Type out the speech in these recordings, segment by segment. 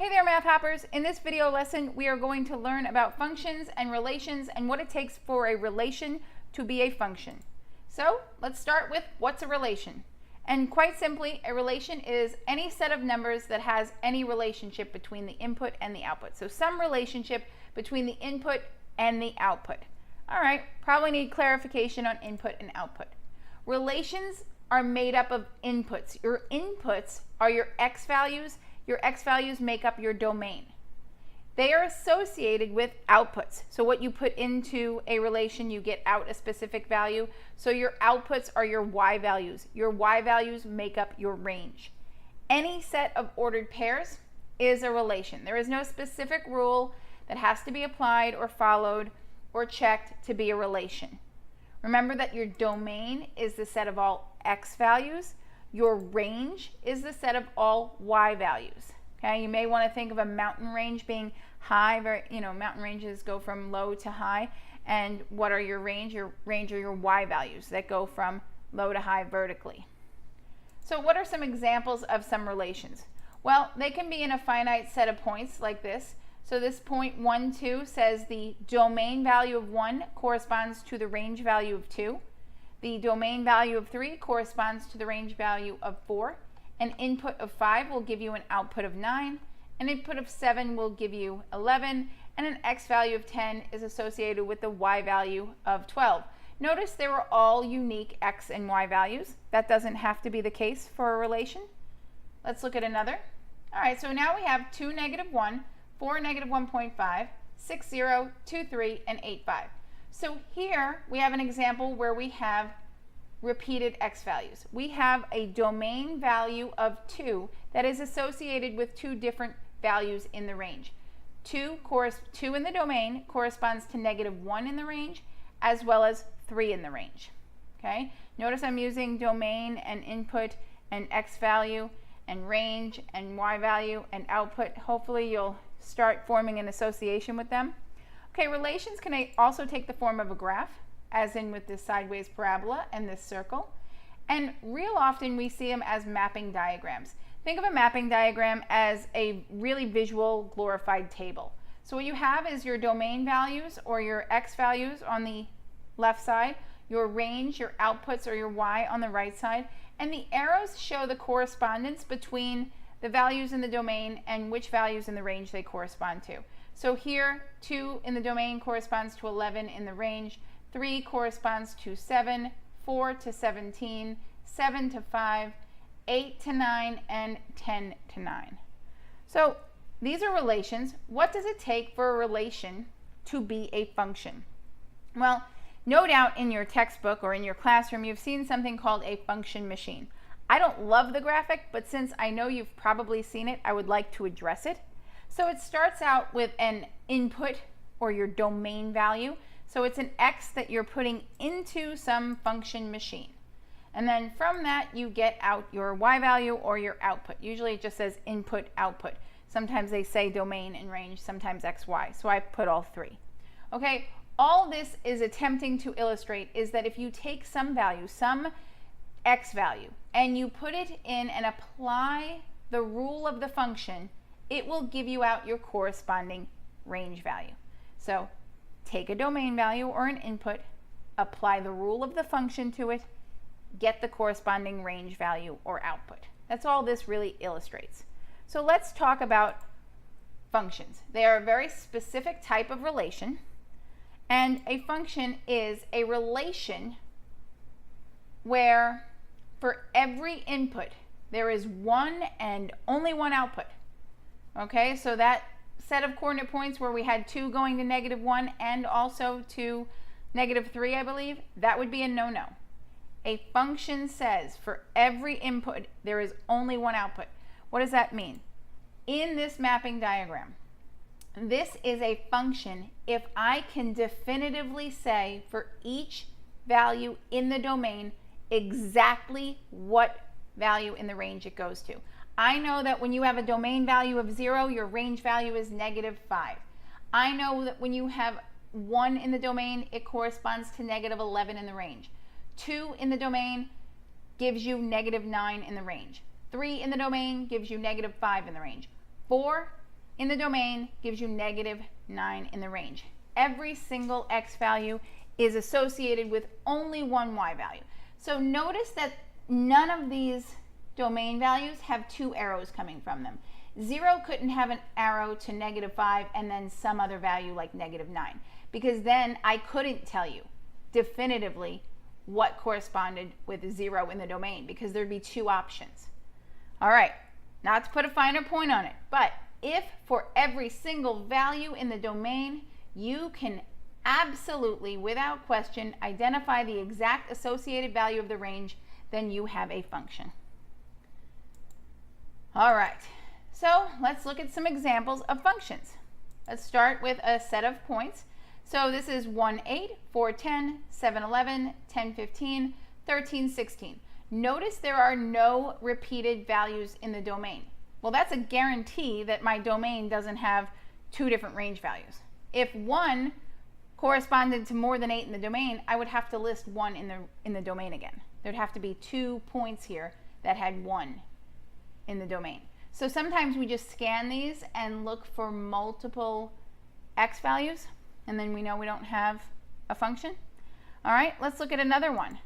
Hey there, math hoppers. In this video lesson, we are going to learn about functions and relations and what it takes for a relation to be a function. So let's start with what's a relation. And quite simply, a relation is any set of numbers that has any relationship between the input and the output. So some relationship between the input and the output. All right, probably need clarification on input and output. Relations are made up of inputs. Your inputs are your x values. Your x values make up your domain. They are associated with outputs. So what you put into a relation, you get out a specific value. So your outputs are your y values. Your y values make up your range. Any set of ordered pairs is a relation. There is no specific rule that has to be applied or followed or checked to be a relation. Remember that your domain is the set of all x values. Your range is the set of all y values. Okay, you may want to think of a mountain range being high. Mountain ranges go from low to high. And what are your range? Your range are your y values that go from low to high vertically. So what are some examples of some relations? Well, they can be in a finite set of points like this. So this point 1, 2 says the domain value of 1 corresponds to the range value of 2. The domain value of 3 corresponds to the range value of 4. An input of 5 will give you an output of 9. An input of 7 will give you 11. And an x value of 10 is associated with the y value of 12. Notice they were all unique x and y values. That doesn't have to be the case for a relation. Let's look at another. All right, so now we have 2, -1, 4, -1.5, 6, 0, 2, 3, and 8, 5. So here we have an example where we have repeated x values. We have a domain value of 2 that is associated with 2 different values in the range. 2 in the domain corresponds to -1 in the range as well as 3 in the range. Okay? Notice I'm using domain and input and x value and range and y value and output. Hopefully you'll start forming an association with them. Okay, relations can also take the form of a graph, as in with this sideways parabola and this circle. And real often we see them as mapping diagrams. Think of a mapping diagram as a really visual, glorified table. So what you have is your domain values or your x values on the left side, your range, your outputs, or your y on the right side, and the arrows show the correspondence between the values in the domain and which values in the range they correspond to. So here, 2 in the domain corresponds to 11 in the range, 3 corresponds to 7, 4 to 17, 7 to 5, 8 to 9, and 10 to 9. So these are relations. What does it take for a relation to be a function? Well, no doubt in your textbook or in your classroom, you've seen something called a function machine. I don't love the graphic, but since I know you've probably seen it, I would like to address it. So it starts out with an input or your domain value. So it's an x that you're putting into some function machine. And then from that, you get out your y value or your output. Usually it just says input, output. Sometimes they say domain and range, sometimes x, y. So I put all 3. Okay, all this is attempting to illustrate is that if you take some value, some x value, and you put it in and apply the rule of the function, it will give you out your corresponding range value. So take a domain value or an input, apply the rule of the function to it, get the corresponding range value or output. That's all this really illustrates. So let's talk about functions. They are a very specific type of relation, and a function is a relation where for every input there is one and only one output. Okay, so that set of coordinate points where we had 2 going to -1 and also to -3, I believe, that would be a no-no. A function says for every input there is only one output. What does that mean? In this mapping diagram, this is a function if I can definitively say for each value in the domain exactly what value in the range it goes to. I know that when you have a domain value of 0, your range value is -5. I know that when you have 1 in the domain, it corresponds to -11 in the range. 2 in the domain gives you -9 in the range. 3 in the domain gives you -5 in the range. 4 in the domain gives you -9 in the range. Every single x value is associated with only one y value. So notice that none of these domain values have two arrows coming from them. 0 couldn't have an arrow to -5 and then some other value like -9, because then I couldn't tell you definitively what corresponded with 0 in the domain, because there'd be two options. All right, not to put a finer point on it, but if for every single value in the domain you can absolutely, without question, identify the exact associated value of the range, then you have a function. All right, so let's look at some examples of functions. Let's start with a set of points. So this is 1, 8, 4, 10, 7, 11, 10, 15, 13, 16. Notice there are no repeated values in the domain. Well, that's a guarantee that my domain doesn't have two different range values. If 1 corresponded to more than 8 in the domain, I would have to list 1 in the domain again. There'd have to be 2 points here that had 1 in the domain. So sometimes we just scan these and look for multiple x values, and then we know we don't have a function. All right, let's look at another one.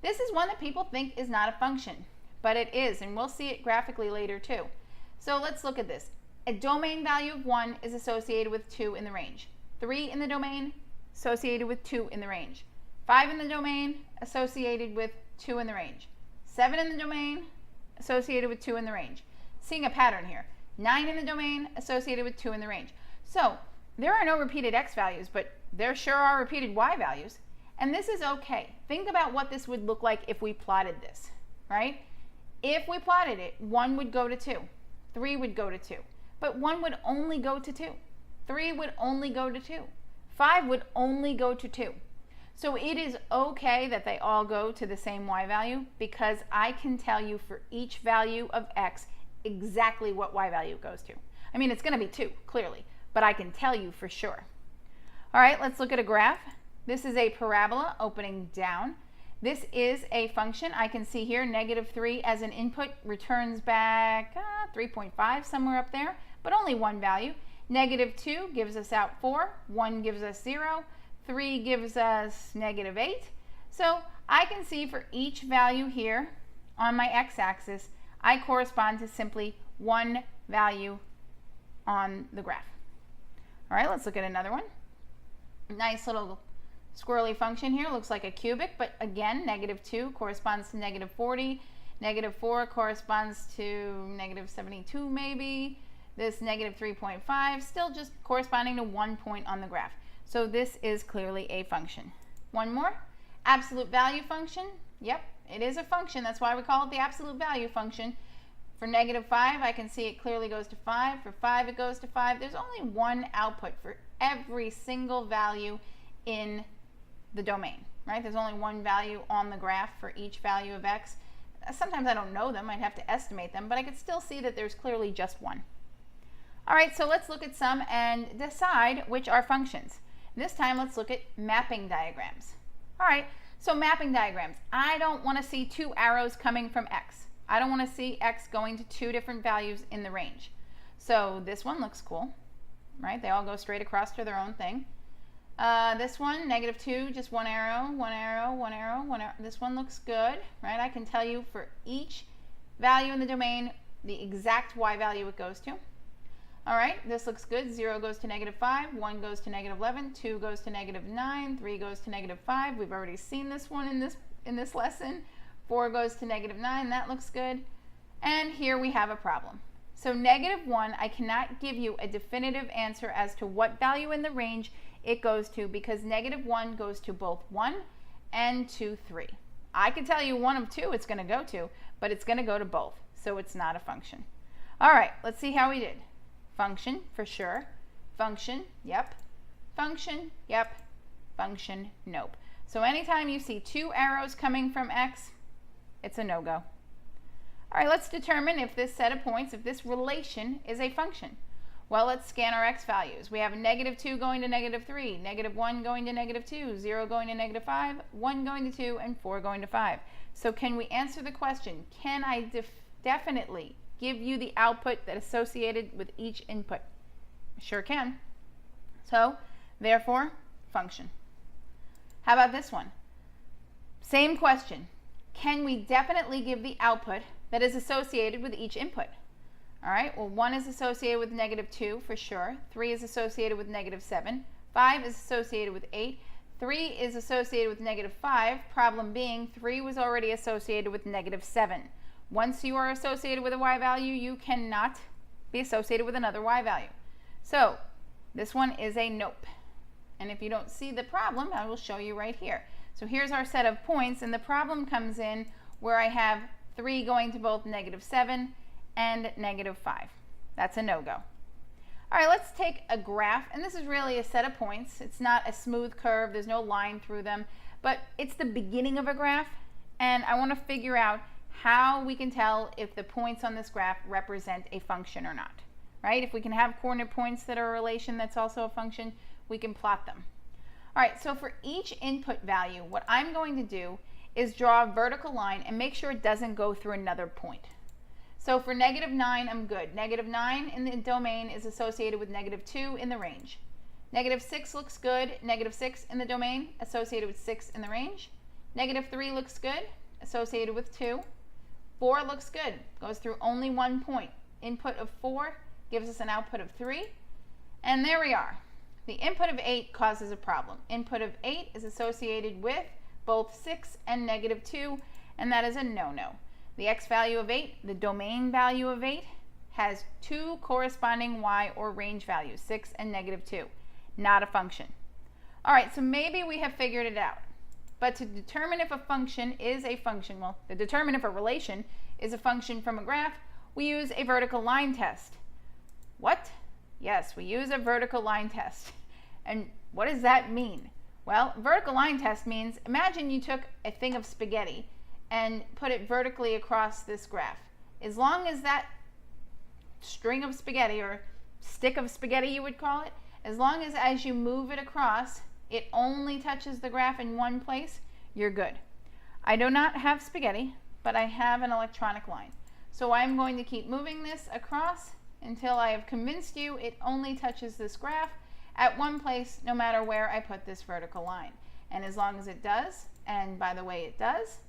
This is one that people think is not a function, but it is, and we'll see it graphically later too. So let's look at this. A domain value of 1 is associated with 2 in the range. 3 in the domain, associated with 2 in the range. 5 in the domain, associated with 2 in the range. 7 in the domain, associated with 2 in the range. Seeing a pattern here. 9 in the domain, associated with 2 in the range. So there are no repeated x values, but there sure are repeated y values. And this is okay. Think about what this would look like if we plotted this, right? If we plotted it, 1 would go to 2. 3 would go to 2. But 1 would only go to 2. 3 would only go to 2. 5 would only go to 2. So it is okay that they all go to the same y value, because I can tell you for each value of x exactly what y value it goes to. I mean, it's going to be 2, clearly, but I can tell you for sure. All right, let's look at a graph. This is a parabola opening down. This is a function. I can see here -3 as an input returns back 3.5, somewhere up there, but only one value. -2 gives us out 4, 1 gives us 0, 3 gives us -8. So I can see for each value here on my x-axis, I correspond to simply one value on the graph. All right, let's look at another one. Nice little squirrely function here. Looks like a cubic, but again, -2 corresponds to -40. -4 corresponds to -72 maybe. This -3.5 still just corresponding to 1 point on the graph. So this is clearly a function. One more, absolute value function. Yep, it is a function. That's why we call it the absolute value function. For -5, I can see it clearly goes to 5. For 5, it goes to 5. There's only one output for every single value in the domain, right? There's only one value on the graph for each value of x. Sometimes I don't know them. I'd have to estimate them, but I could still see that there's clearly just one. All right, so let's look at some and decide which are functions. This time, let's look at mapping diagrams. All right, so mapping diagrams. I don't want to see 2 arrows coming from x. I don't want to see x going to 2 different values in the range. So this one looks cool, right? They all go straight across to their own thing. This one, -2, just one arrow, one arrow, one arrow, one arrow. This one looks good, right? I can tell you for each value in the domain the exact y value it goes to. All right, this looks good. 0 goes to -5, 1 goes to -11, 2 goes to -9, 3 goes to -5. We've already seen this one in this lesson. 4 goes to -9. That looks good. And here we have a problem. So -1, I cannot give you a definitive answer as to what value in the range it goes to, because -1 goes to both 1 and to 3. I can tell you one of 2 it's going to go to, but it's going to go to both, so it's not a function. All right, let's see how we did. Function, for sure. Function, yep. Function, yep. Function, nope. So anytime you see 2 arrows coming from x, it's a no-go. All right, let's determine if this set of points, if this relation is a function. Well, let's scan our x values. We have -2 going to -3, -1 going to -2, 0 going to -5, 1 going to 2, and 4 going to 5. So can we answer the question, can I definitely give you the output that is associated with each input? Sure can. So, therefore, function. How about this one? Same question. Can we definitely give the output that is associated with each input? All right, well, 1 is associated with -2 for sure. 3 is associated with -7. 5 is associated with 8. 3 is associated with -5. Problem being, 3 was already associated with -7. Once you are associated with a y value, you cannot be associated with another y value. So this one is a nope. And if you don't see the problem, I will show you right here. So here's our set of points, and the problem comes in where I have 3 going to both -7 and -5. That's a no-go. All right, let's take a graph, and this is really a set of points. It's not a smooth curve, there's no line through them, but it's the beginning of a graph, and I want to figure out how we can tell if the points on this graph represent a function or not, right? If we can have coordinate points that are a relation that's also a function, we can plot them. All right, so for each input value, what I'm going to do is draw a vertical line and make sure it doesn't go through another point. So for -9, I'm good. -9 in the domain is associated with -2 in the range. -6 looks good. -6 in the domain associated with 6 in the range. -3 looks good, associated with 2. 4 looks good, goes through only one point. Input of 4 gives us an output of 3. And there we are. The input of 8 causes a problem. Input of 8 is associated with both 6 and -2, and that is a no-no. The x value of 8, the domain value of 8, has 2 corresponding y or range values, 6 and -2, not a function. All right, so maybe we have figured it out. But to determine if a function is a function, well, to determine if a relation is a function from a graph, we use a vertical line test. What? Yes, we use a vertical line test. And what does that mean? Well, vertical line test means, imagine you took a thing of spaghetti and put it vertically across this graph. As long as that string of spaghetti, or stick of spaghetti you would call it, as long as you move it across, it only touches the graph in one place, you're good. I do not have spaghetti, but I have an electronic line. So I'm going to keep moving this across until I have convinced you it only touches this graph at one place, no matter where I put this vertical line. And as long as it does, and by the way it does,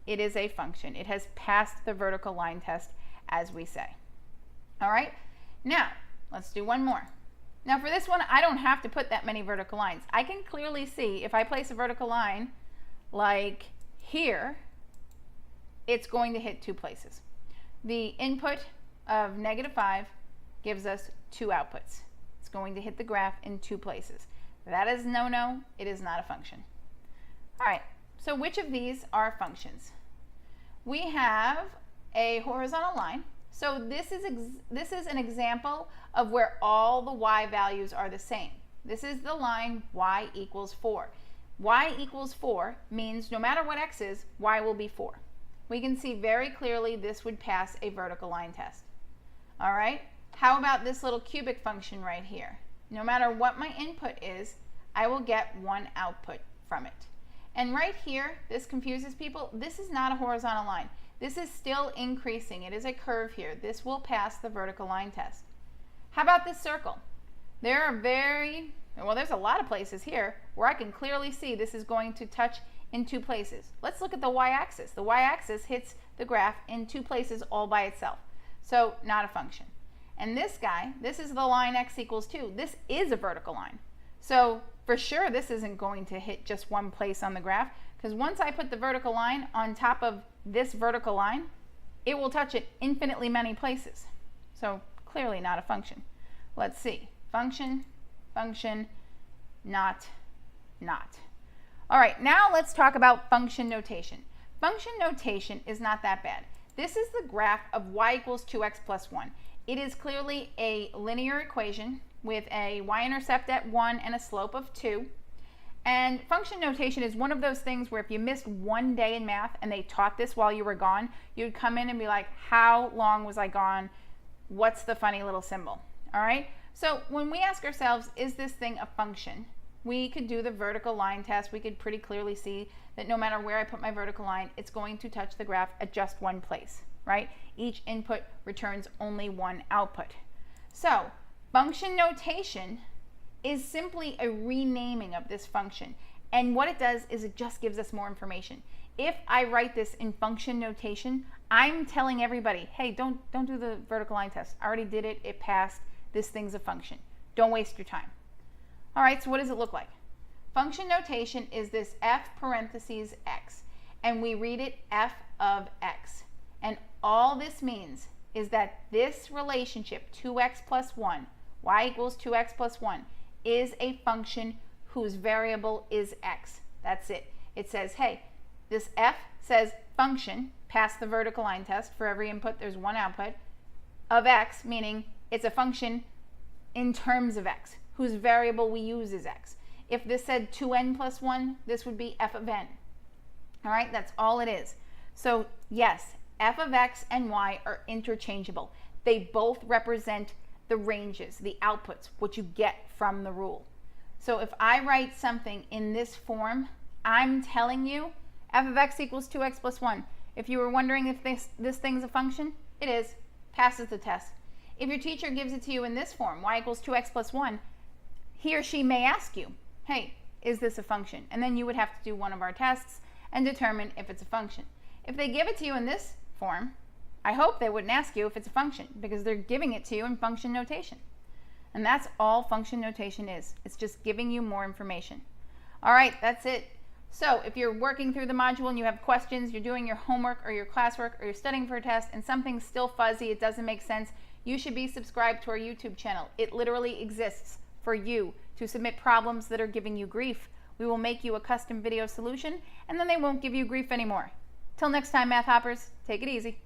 it is a function. It has passed the vertical line test, as we say. All right, now let's do one more. Now for this one, I don't have to put that many vertical lines. I can clearly see if I place a vertical line like here, it's going to hit 2 places. The input of -5 gives us 2 outputs. It's going to hit the graph in 2 places. That is no-no. It is not a function. All right, so which of these are functions? We have a horizontal line. So this is an example of where all the y values are the same. This is the line y equals 4. Y equals 4 means no matter what x is, y will be 4. We can see very clearly this would pass a vertical line test. All right, how about this little cubic function right here? No matter what my input is, I will get one output from it. And right here, this confuses people. This is not a horizontal line. This is still increasing. It is a curve here. This will pass the vertical line test. How about this circle? There's a lot of places here where I can clearly see this is going to touch in 2 places. Let's look at the y-axis. The y-axis hits the graph in 2 places all by itself. So not a function. And this guy, this is the line x equals 2. This is a vertical line. So for sure this isn't going to hit just one place on the graph, because once I put the vertical line on top of this vertical line, it will touch it infinitely many places. So clearly not a function. Let's see. Function, function, not. All right, now let's talk about function notation. Function notation is not that bad. This is the graph of y equals 2x plus 1. It is clearly a linear equation with a y-intercept at 1 and a slope of 2. And function notation is one of those things where if you missed one day in math and they taught this while you were gone, you'd come in and be like, how long was I gone? What's the funny little symbol? All right? So when we ask ourselves, is this thing a function? We could do the vertical line test. We could pretty clearly see that no matter where I put my vertical line, it's going to touch the graph at just one place, right? Each input returns only one output. So Function notation is simply a renaming of this function. And what it does is it just gives us more information. If I write this in function notation, I'm telling everybody, hey, don't do the vertical line test. I already did it. It passed. This thing's a function. Don't waste your time. All right, so what does it look like? Function notation is this f parentheses x, and we read it f of x. And all this means is that this relationship, 2x plus 1, y equals 2x plus 1, is a function whose variable is x. That's it. It says, hey, this f says function, pass the vertical line test. For every input, there's one output, of x, meaning it's a function in terms of x, whose variable we use is x. If this said 2n plus 1, this would be f of n. All right, that's all it is. So yes, f of x and y are interchangeable. They both represent the ranges, the outputs, what you get from the rule. So if I write something in this form, I'm telling you f of x equals 2x plus 1. If you were wondering if this thing's a function, it is. Passes the test. If your teacher gives it to you in this form, y equals 2x plus 1, he or she may ask you, hey, is this a function? And then you would have to do one of our tests and determine if it's a function. If they give it to you in this form, I hope they wouldn't ask you if it's a function, because they're giving it to you in function notation. And that's all function notation is. It's just giving you more information. All right, that's it. So if you're working through the module and you have questions, you're doing your homework or your classwork, or you're studying for a test and something's still fuzzy, it doesn't make sense, you should be subscribed to our YouTube channel. It literally exists for you to submit problems that are giving you grief. We will make you a custom video solution, and then they won't give you grief anymore. Till next time, Math Hoppers, take it easy.